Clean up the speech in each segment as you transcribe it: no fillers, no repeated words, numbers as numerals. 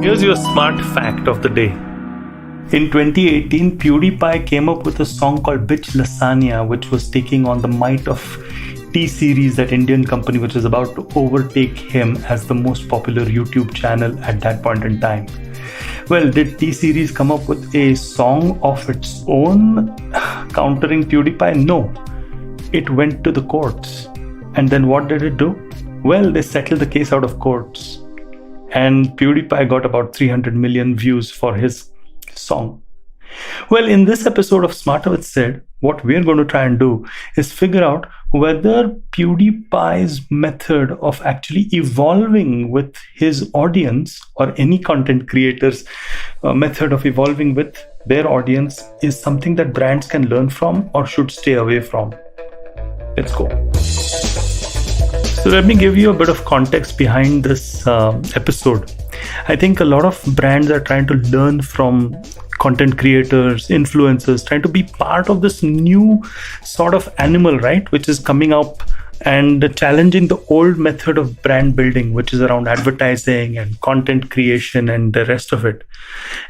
Here's your smart fact of the day. In 2018, Pewdiepie came up with a song called Bitch Lasagna, which was taking on the might of T-Series, that Indian company which is about to overtake him as the most popular YouTube channel at that point in time. Well, did T-Series come up with a song of its own countering Pewdiepie? No. It went to the courts. And then what did it do? Well, they settled the case out of courts. And Pewdiepie got about 300 million views for his song. Well, in this episode of Smarter with Sid, what we're going to try and do is figure out whether Pewdiepie's method of actually evolving with his audience, or any content creator's method of evolving with their audience, is something that brands can learn from or should stay away from. Let's go. So let me give you a bit of context behind this episode. I think a lot of brands are trying to learn from content creators, influencers, trying to be part of this new sort of animal, right, which is coming up and challenging the old method of brand building, which is around advertising and content creation and the rest of it.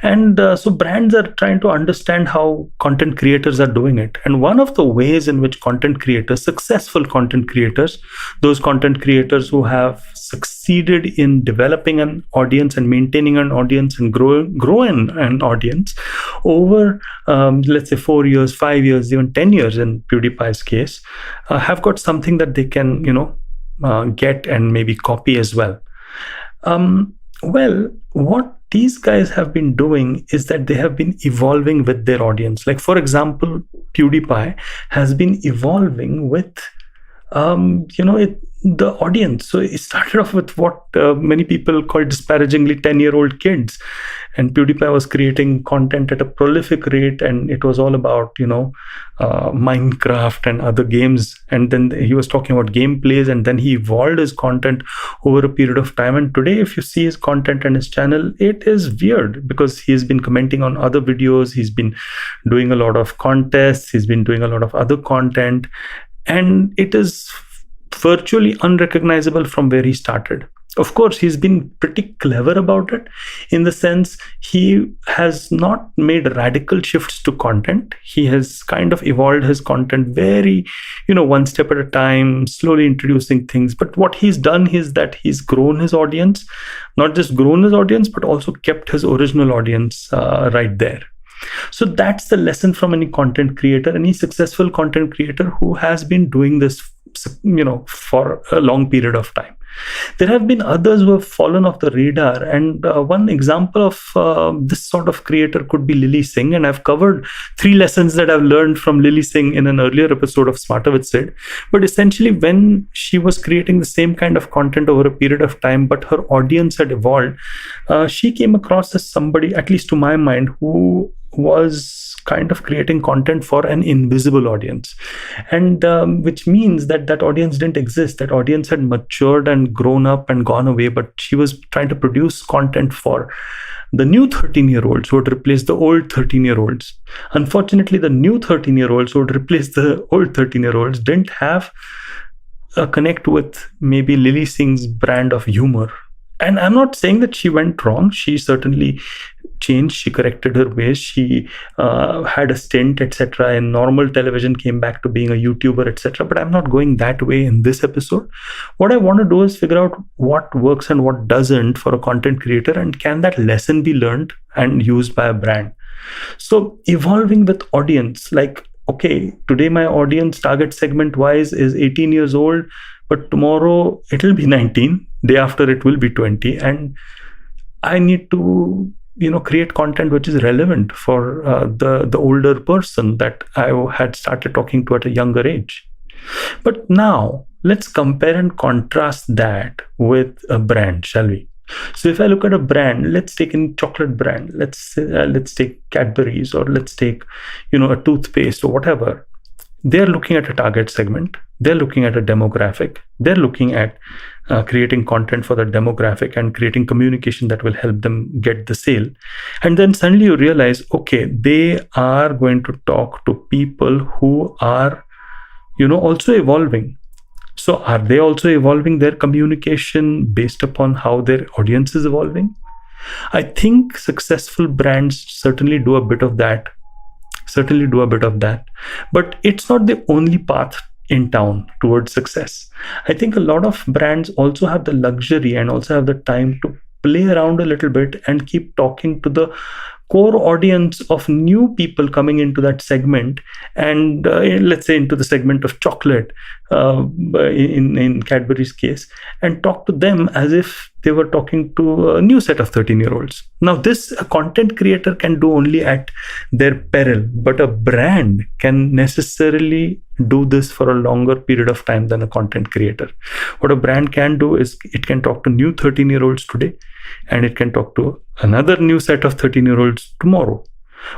And so brands are trying to understand how content creators are doing it. And one of the ways in which content creators, successful content creators, those content creators who have succeeded in developing an audience and maintaining an audience and growing an audience over, let's say 4 years, 5 years, even 10 years in Pewdiepie's case, have got something that they can, get and maybe copy as well. Well, what these guys have been doing is that they have been evolving with their audience. Like, for example, Pewdiepie has been evolving with the audience. So it started off with what many people call disparagingly 10-year-old kids. And Pewdiepie was creating content at a prolific rate, and it was all about, Minecraft and other games. And then he was talking about gameplays, and then he evolved his content over a period of time. And today, if you see his content and his channel, it is weird because he's been commenting on other videos. He's been doing a lot of contests. He's been doing a lot of other content. And it is virtually unrecognizable from where he started. Of course, he's been pretty clever about it, in the sense he has not made radical shifts to content. He has kind of evolved his content very, one step at a time, slowly introducing things. But what he's done is that he's grown his audience, not just grown his audience, but also kept his original audience right there. So that's the lesson from any content creator, any successful content creator who has been doing this, for a long period of time. There have been others who have fallen off the radar, and one example of this sort of creator could be Lilly Singh. And I've covered 3 lessons that I've learned from Lilly Singh in an earlier episode of Smarter with Sid. But essentially, when she was creating the same kind of content over a period of time, but her audience had evolved, she came across as somebody, at least to my mind, who was kind of creating content for an invisible audience, and which means that that audience didn't exist. That audience had matured and grown up and gone away, but she was trying to produce content for the new 13-year-olds who would replace the old 13-year-olds. Unfortunately, the new 13-year-olds who would replace the old 13-year-olds didn't have a connect with maybe Lilly Singh's brand of humor. And I'm not saying that she went wrong. She certainly changed. She corrected her ways. She had a stint, etc. in normal television, came back to being a YouTuber, etc. But I'm not going that way in this episode. What I want to do is figure out what works and what doesn't for a content creator, and can that lesson be learned and used by a brand. So evolving with audience, like, okay, today my audience target segment wise is 18 years old, but tomorrow it'll be 19, day after it will be 20, and I need to create content which is relevant for the older person that I had started talking to at a younger age. But now let's compare and contrast that with a brand, shall we? So if I look at a brand, let's take a chocolate brand, let's take Cadbury's, or let's take a toothpaste or whatever. They're looking at a target segment, they're looking at a demographic, they're looking at creating content for that demographic and creating communication that will help them get the sale. And then suddenly you realize, okay, they are going to talk to people who are, also evolving. So are they also evolving their communication based upon how their audience is evolving? I think successful brands certainly do a bit of that. But it's not the only path in town towards success. I think a lot of brands also have the luxury and also have the time to play around a little bit and keep talking to the core audience of new people coming into that segment, and let's say into the segment of chocolate, in Cadbury's case, and talk to them as if they were talking to a new set of 13-year-olds. Now, this a content creator can do only at their peril, but a brand can necessarily do this for a longer period of time than a content creator. What a brand can do is it can talk to new 13-year-olds today, and it can talk to another new set of 13-year-olds tomorrow.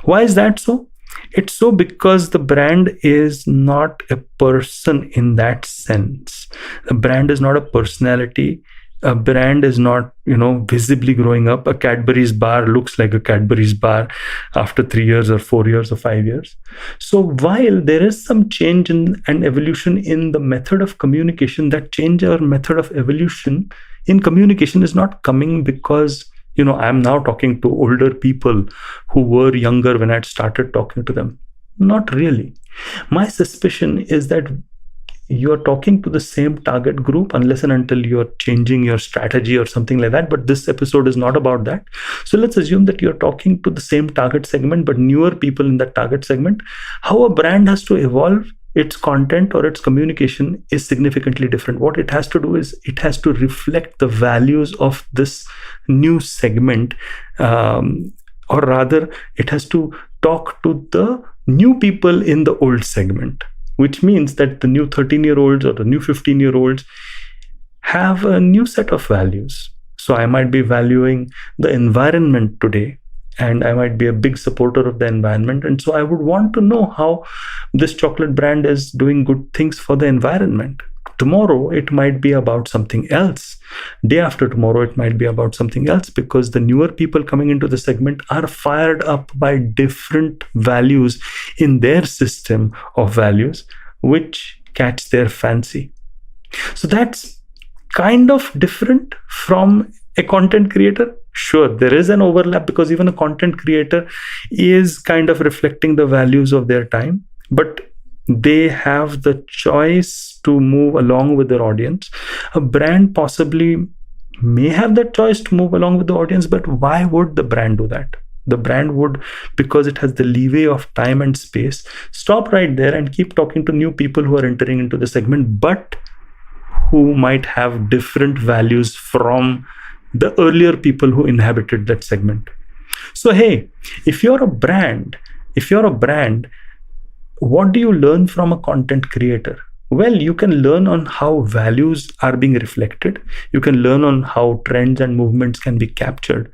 Why is that so? It's so because the brand is not a person in that sense. A brand is not a personality. A brand is not, visibly growing up. A Cadbury's bar looks like a Cadbury's bar after 3 years or 4 years or 5 years. So while there is some change and evolution in the method of communication, that change or method of evolution in communication is not coming because, I'm now talking to older people who were younger when I started talking to them. Not really. My suspicion is that you're talking to the same target group unless and until you're changing your strategy or something like that. But this episode is not about that. So let's assume that you're talking to the same target segment, but newer people in that target segment. How a brand has to evolve its content or its communication is significantly different. What it has to do is it has to reflect the values of this new segment, or rather, it has to talk to the new people in the old segment, which means that the new 13-year-olds or the new 15-year-olds have a new set of values. So I might be valuing the environment today, and I might be a big supporter of the environment. And so I would want to know how this chocolate brand is doing good things for the environment. Tomorrow, it might be about something else. Day after tomorrow, it might be about something else, because the newer people coming into the segment are fired up by different values in their system of values, which catch their fancy. So that's kind of different from a content creator. Sure, there is an overlap because even a content creator is kind of reflecting the values of their time, but they have the choice to move along with their audience. A brand possibly may have that choice to move along with the audience, but why would the brand do that? The brand would, because it has the leeway of time and space, stop right there and keep talking to new people who are entering into the segment, but who might have different values from the earlier people who inhabited that segment. So, hey, if you're a brand, what do you learn from a content creator? Well, you can learn on how values are being reflected. You can learn on how trends and movements can be captured.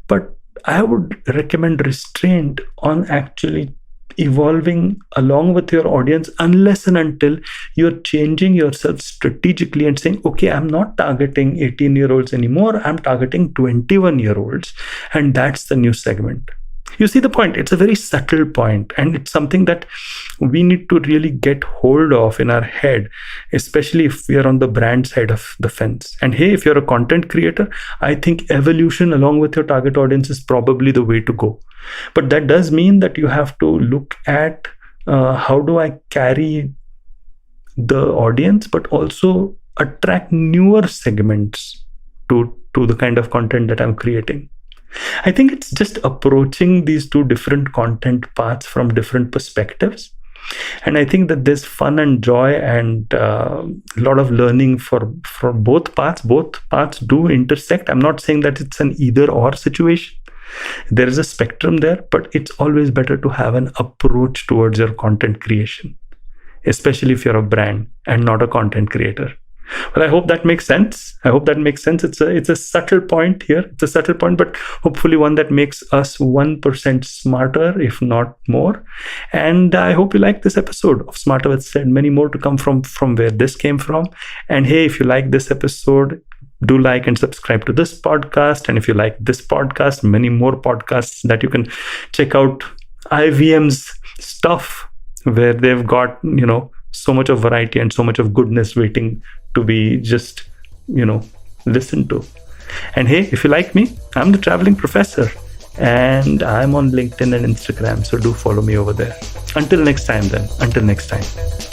But I would recommend restraint on actually evolving along with your audience unless and until you're changing yourself strategically and saying, okay, I'm not targeting 18-year-olds anymore. I'm targeting 21-year-olds. And that's the new segment. You see the point? It's a very subtle point, and it's something that we need to really get hold of in our head, especially if we are on the brand side of the fence. And hey, if you're a content creator, I think evolution along with your target audience is probably the way to go. But that does mean that you have to look at how do I carry the audience, but also attract newer segments to the kind of content that I'm creating. I think it's just approaching these two different content paths from different perspectives. And I think that there's fun and joy and a lot of learning for both paths. Both paths do intersect. I'm not saying that it's an either or situation. There is a spectrum there, but it's always better to have an approach towards your content creation, especially if you're a brand and not a content creator. Well, I hope that makes sense. It's a subtle point here. It's a subtle point, but hopefully one that makes us 1% smarter, if not more. And I hope you like this episode of Smarter with Said. Many more to come from where this came from. And hey, if you like this episode, do like and subscribe to this podcast. And if you like this podcast, many more podcasts that you can check out IVM's stuff, where they've got, so much of variety and so much of goodness waiting to be just, listened to. And hey, if you like me, I'm the traveling professor, and I'm on LinkedIn and Instagram, so do follow me over there. Until next time then. Until next time.